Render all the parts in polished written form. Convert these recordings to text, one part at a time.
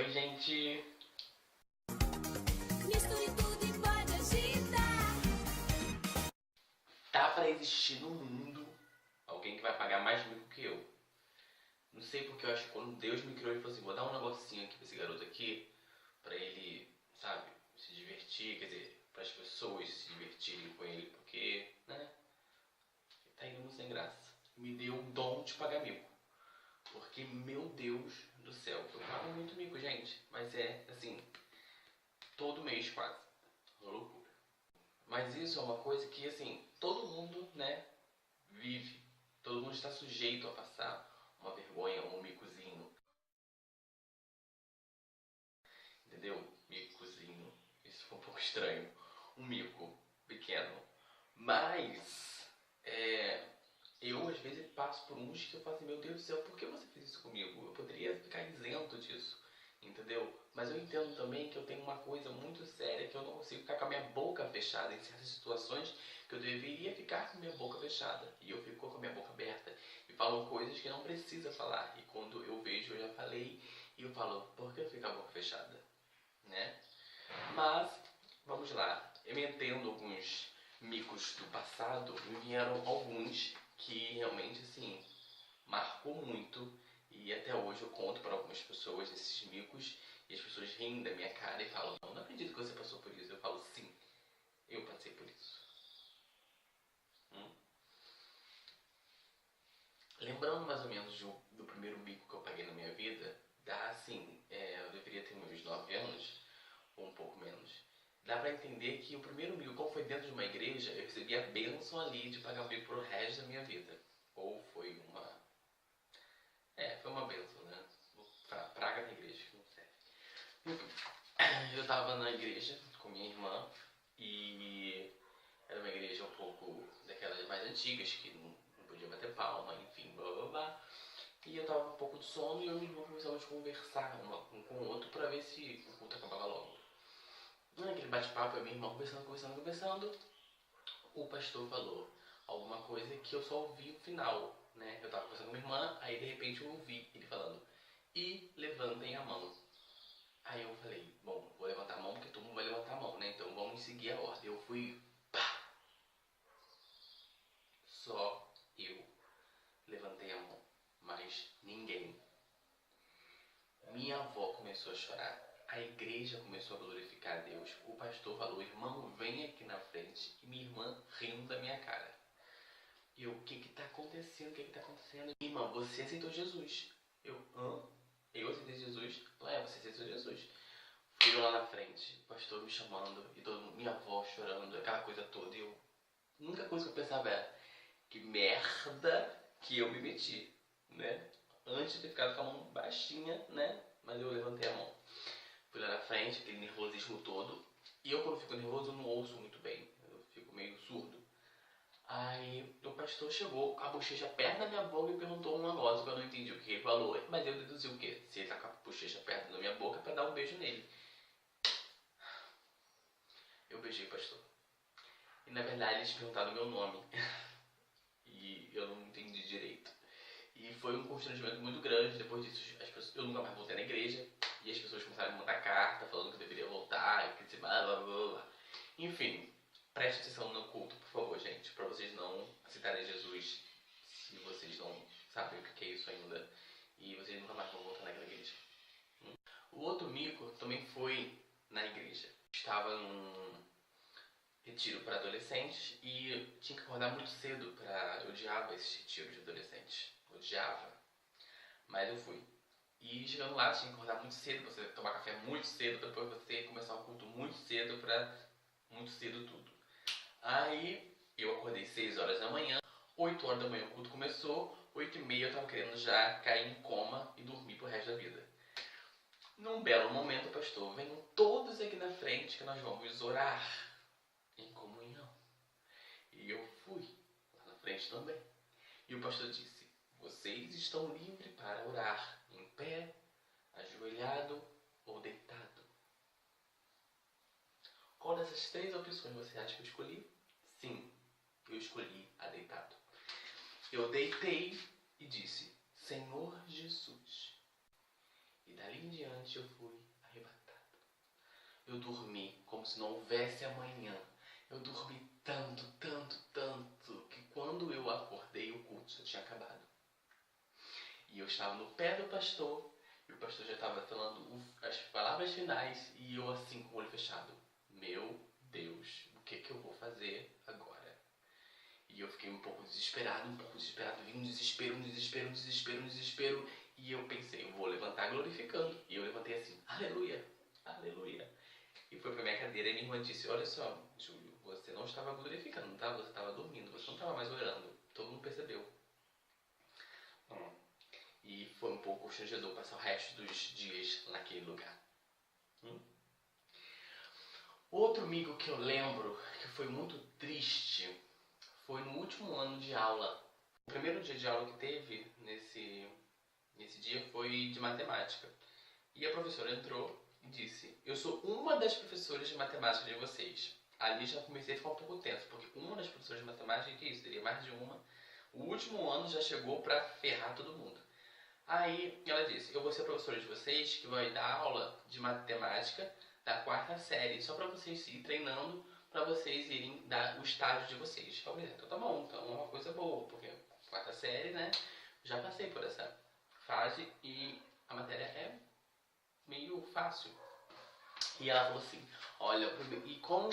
Oi, gente! Misture tudo e pode agitar. Tá pra existir no mundo alguém que vai pagar mais mico que eu. Não sei porque eu acho que quando Deus me criou, ele falou assim, vou dar um negocinho aqui pra esse garoto aqui, pra ele, sabe, se divertir, quer dizer, para as pessoas se divertirem com ele, porque, né, ele tá indo muito sem graça. Me deu o dom de pagar mico. Porque, meu Deus do céu, eu pago muito mico, gente. Mas é, assim, todo mês quase. Uma loucura. Mas isso é uma coisa que, assim, todo mundo, né, vive. Todo mundo está sujeito a passar uma vergonha, um micozinho. Entendeu? Micozinho. Isso foi um pouco estranho. Um mico pequeno. Mas, eu às vezes passo por uns que eu falo assim, meu Deus do céu, por que você fez isso comigo? Eu poderia ficar isento disso, entendeu? Mas eu entendo também que eu tenho uma coisa muito séria, que eu não consigo ficar com a minha boca fechada em certas situações que eu deveria ficar com a minha boca fechada. E eu fico com a minha boca aberta e falo coisas que não precisa falar. E quando eu vejo, eu já falei, e eu falo, por que eu fico com a boca fechada? Né? Mas, vamos lá, eu entendo alguns micos do passado, me vieram alguns que realmente, assim, marcou muito. E até hoje eu conto para algumas pessoas esses micos e as pessoas riem da minha cara e falam, não acredito que você passou por isso. Eu falo, sim, eu passei por isso. Lembrando mais ou menos do primeiro mico que eu paguei na minha vida, dá assim, eu deveria ter meus 9 anos, ou um pouco menos. Dá pra entender que o primeiro mico, como foi dentro de uma igreja, eu recebi a bênção ali de pagar mico pro resto da minha vida. Ou foi uma... foi uma bênção, né? Praga da igreja, que não serve. Enfim, eu tava na igreja com minha irmã e era uma igreja um pouco daquelas mais antigas, que não podia bater palma, enfim, blá blá blá. E eu tava com um pouco de sono e eu e minha irmã começamos a conversar um com o outro pra ver se o culto acabava logo. Naquele bate-papo, eu e minha irmã conversando, o pastor falou alguma coisa que eu só ouvi o final, né? Eu tava conversando com minha irmã, aí de repente eu ouvi ele falando, e levantem a mão. Aí eu falei, bom, vou levantar a mão porque todo mundo vai levantar a mão, né? Então vamos seguir a ordem. Eu fui, pá! Só eu levantei a mão, mas ninguém. Minha avó começou a chorar, a igreja começou a glorificar a Deus, o pastor falou, irmão, vem aqui na frente, e minha irmã rindo da minha cara. E eu, o que que tá acontecendo, Minha irmã, você aceitou Jesus. Eu, hã? Eu aceitei Jesus? Ela, você aceitou Jesus. Fui lá na frente, o pastor me chamando, e todo mundo, minha avó chorando, aquela coisa toda, e eu, a única coisa que eu pensava era, que merda que eu me meti, né? Antes de ter ficado com a mão baixinha, né? Mas eu levantei a mão. Fui lá na frente, aquele nervosismo todo. E eu, quando fico nervoso, eu não ouço muito bem. Eu fico meio surdo. Aí o pastor chegou com a bochecha perto da minha boca e perguntou um negócio que eu não entendi o que ele falou. Mas eu deduzi o quê? Se ele tá com a bochecha perto da minha boca, é pra dar um beijo nele. Eu beijei o pastor. E na verdade eles perguntaram o meu nome. E eu não entendi direito. E foi um constrangimento muito grande. Depois disso, eu nunca mais voltei na igreja. E as pessoas começaram a me mandar carta falando que eu deveria voltar, que blá blá blá blá. Enfim, preste atenção no culto, por favor, gente. Pra vocês não aceitarem Jesus se vocês não sabem o que é isso ainda. E vocês nunca mais vão voltar naquela igreja. O outro mico também foi na igreja. Estava num retiro para adolescentes e tinha que acordar muito cedo para... Eu odiava esse retiro de adolescentes. Odiava. Mas eu fui. E chegando lá, tinha que acordar muito cedo, você tomar café muito cedo, depois você começar o culto muito cedo pra muito cedo tudo. Aí eu acordei 6 horas da manhã, 8 horas da manhã o culto começou, 8h30 eu tava querendo já cair em coma e dormir pro resto da vida. Num belo momento, pastor, venham todos aqui na frente que nós vamos orar em comunhão. E eu fui lá na frente também. E o pastor disse, vocês estão livres para orar em pé, ajoelhado ou deitado. Qual dessas 3 opções você acha que eu escolhi? Sim, eu escolhi a deitado. Eu deitei e disse, Senhor Jesus, E dali em diante eu fui arrebatado. Eu dormi como se não houvesse amanhã. Eu dormi tanto, que quando eu acordei o culto já tinha acabado. E eu estava no pé do pastor, e o pastor já estava falando as palavras finais, e eu assim com o olho fechado. Meu Deus, o que eu vou fazer agora? E eu fiquei um pouco desesperado, vi um desespero, e eu pensei, eu vou levantar glorificando. E eu levantei assim, aleluia, aleluia. E foi pra minha cadeira e minha irmã disse, olha só, Júlio, você não estava glorificando, tá? Você estava dormindo, você não estava mais orando. Todo mundo percebeu. E foi um pouco constrangedor passar o resto dos dias naquele lugar. Outro amigo que eu lembro, que foi muito triste, foi no último ano de aula. O primeiro dia de aula que teve nesse dia foi de matemática. E a professora entrou e disse, eu sou uma das professoras de matemática de vocês. Ali já comecei a ficar um pouco tenso, porque uma das professoras de matemática, que isso, teria mais de uma. O último ano já chegou pra ferrar todo mundo. Aí ela disse, eu vou ser a professora de vocês que vai dar aula de matemática da 4ª série, só pra vocês se ir treinando, pra vocês irem dar o estágio de vocês. Eu falei, então tá bom, então é uma coisa boa, porque 4ª série, né, já passei por essa fase e a matéria é meio fácil. E ela falou assim, olha, e como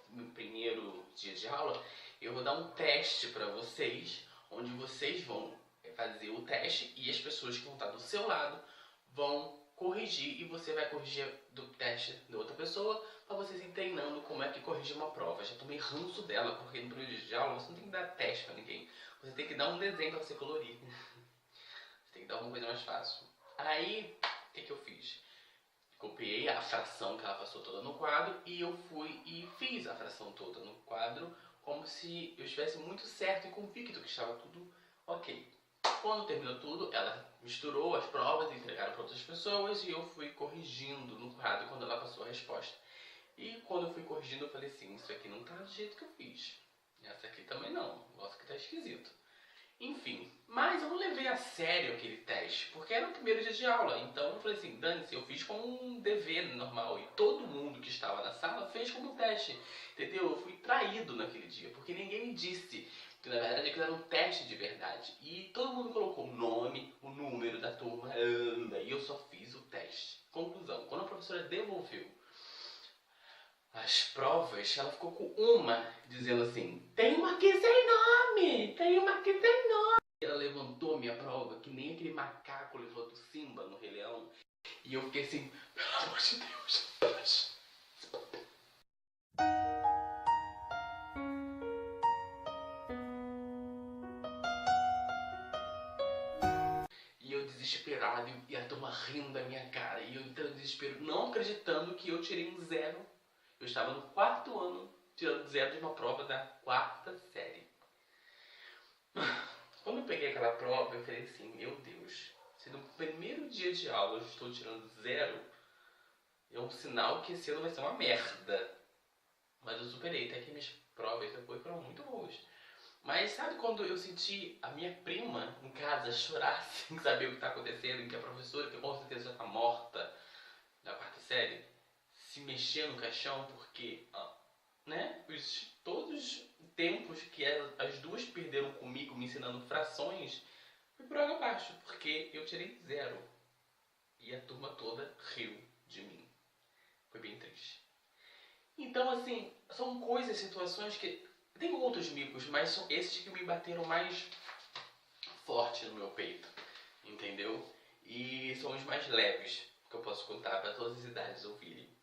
no primeiro dia de aula, eu vou dar um teste pra vocês, onde vocês vão fazer o teste e as pessoas que vão estar do seu lado vão corrigir e você vai corrigir do teste da outra pessoa para vocês ir treinando como é que corrige uma prova. Já tomei ranço dela, porque no primeiro dia de aula você não tem que dar teste para ninguém. Você tem que dar um desenho para você colorir. Você tem que dar alguma coisa mais fácil. Aí, o que eu fiz? Copiei a fração que ela passou toda no quadro e eu fui e fiz a fração toda no quadro como se eu estivesse muito certo e convicto que estava tudo ok. Quando terminou tudo, ela misturou as provas e entregaram para outras pessoas e eu fui corrigindo no quadro quando ela passou a resposta. E quando eu fui corrigindo, eu falei assim, isso aqui não tá do jeito que eu fiz. Essa aqui também não, o negócio aqui tá esquisito. Enfim, mas eu não levei a sério aquele teste, porque era o primeiro dia de aula. Então eu falei assim, dane-se, eu fiz como um dever normal e todo mundo que estava na sala fez como um teste. Entendeu? Eu fui traído naquele dia, porque ninguém me disse que na verdade aquilo era um teste de verdade. E todo mundo colocou o nome, o número da turma, e eu só fiz o teste. Conclusão, quando a professora devolveu as provas, ela ficou com uma dizendo assim, tem uma aqui sem nome, tem uma aqui sem nome. Ela levantou minha prova, que nem aquele macaco levantou Simba no Rei Leão. E eu fiquei assim, pelo amor de Deus. E eu desesperado, e a turma rindo da minha cara. E eu entrando em desespero, não acreditando que eu tirei um 0. Eu estava no 4º ano, tirando 0 de uma prova da 4ª série. Quando eu peguei aquela prova, eu falei assim, meu Deus, se no primeiro dia de aula eu estou tirando 0, é um sinal que esse ano vai ser uma merda. Mas eu superei, até que minhas provas depois foram muito boas. Mas sabe quando eu senti a minha prima em casa chorar sem saber o que está acontecendo, em que a professora, que com certeza já está morta, da 4ª série, se mexer no caixão, porque, né, todos os tempos que as duas perderam comigo me ensinando frações, foi por água abaixo, porque eu tirei 0. E a turma toda riu de mim. Foi bem triste. Então, assim, são coisas, situações que... Tem outros micos, mas são esses que me bateram mais forte no meu peito, entendeu? E são os mais leves que eu posso contar para todas as idades ouvirem.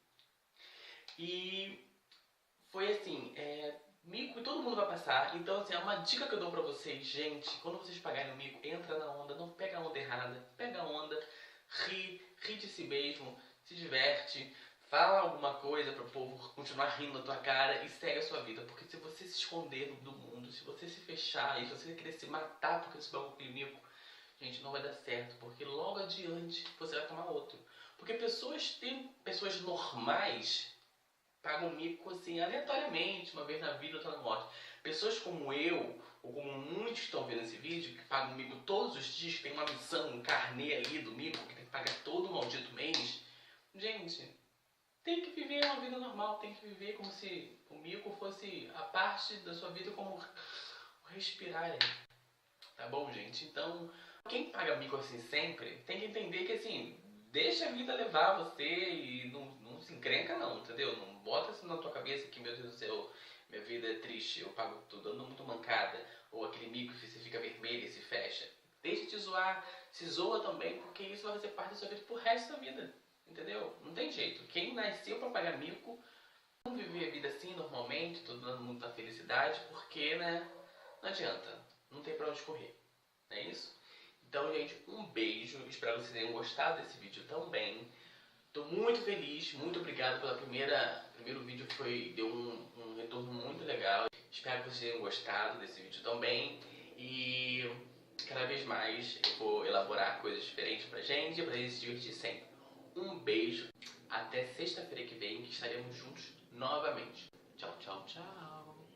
E foi assim, mico todo mundo vai passar, então assim, é uma dica que eu dou pra vocês, gente, quando vocês pagarem o mico, entra na onda, não pega a onda errada, pega a onda, ri de si mesmo, se diverte, fala alguma coisa para o povo continuar rindo da tua cara e segue a sua vida, porque se você se esconder do mundo, se você se fechar e se você querer se matar porque você pagou aquele mico, gente, não vai dar certo, porque logo adiante você vai tomar outro. Porque pessoas normais pagam mico assim, aleatoriamente, uma vez na vida, outra na morte. Pessoas como eu, ou como muitos que estão vendo esse vídeo, que pagam mico todos os dias, que tem uma missão, um carnê ali do mico, que tem que paga todo o maldito mês, gente, tem que viver uma vida normal, tem que viver como se o mico fosse a parte da sua vida, como respirar, tá bom, gente? Então, quem paga mico assim sempre, tem que entender que assim, deixa a vida levar você e não se encrenca não, entendeu? Não bota isso na tua cabeça que, meu Deus do céu, minha vida é triste, eu pago tudo, ando muito mancada, ou aquele mico que você fica vermelho e se fecha. Deixa de zoar, se zoa também, porque isso vai fazer parte da sua vida pro resto da vida, entendeu? Não tem jeito. Quem nasceu pra pagar mico, não viver a vida assim normalmente, todo dando muita felicidade, porque, né, não adianta, não tem pra onde correr, não é isso? Então, gente, um beijo, espero que vocês tenham gostado desse vídeo também. Tô muito feliz, muito obrigado pela primeiro vídeo, deu um retorno muito legal. Espero que vocês tenham gostado desse vídeo também. E cada vez mais eu vou elaborar coisas diferentes pra gente se divertir sempre. Um beijo, até sexta-feira que vem, que estaremos juntos novamente. Tchau, tchau, tchau.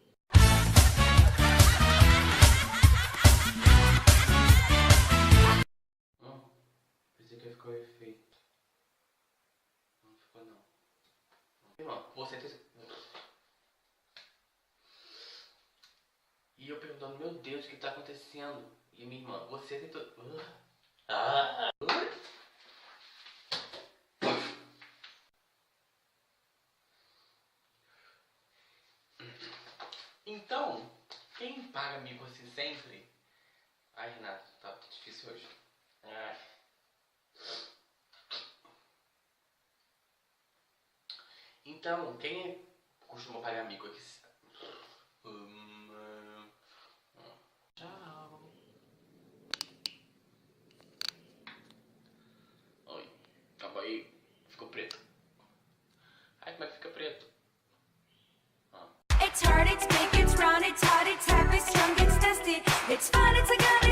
Pensei que ia ficar o efeito. Não ficou não. Irmão, você tem... E eu perguntando, meu Deus, o que tá acontecendo? E minha irmã, você tentou... Então, quem paga mico assim sempre... Ai, Renato, tá difícil hoje. Ai. Então, quem costuma pagar mico aqui? Tchau. Oi, acabou aí, ficou preto. Ai, como é que fica preto? It's hard, it's big, it's round, it's hot, it's happy, strong, it's tested. It's fun, it's a good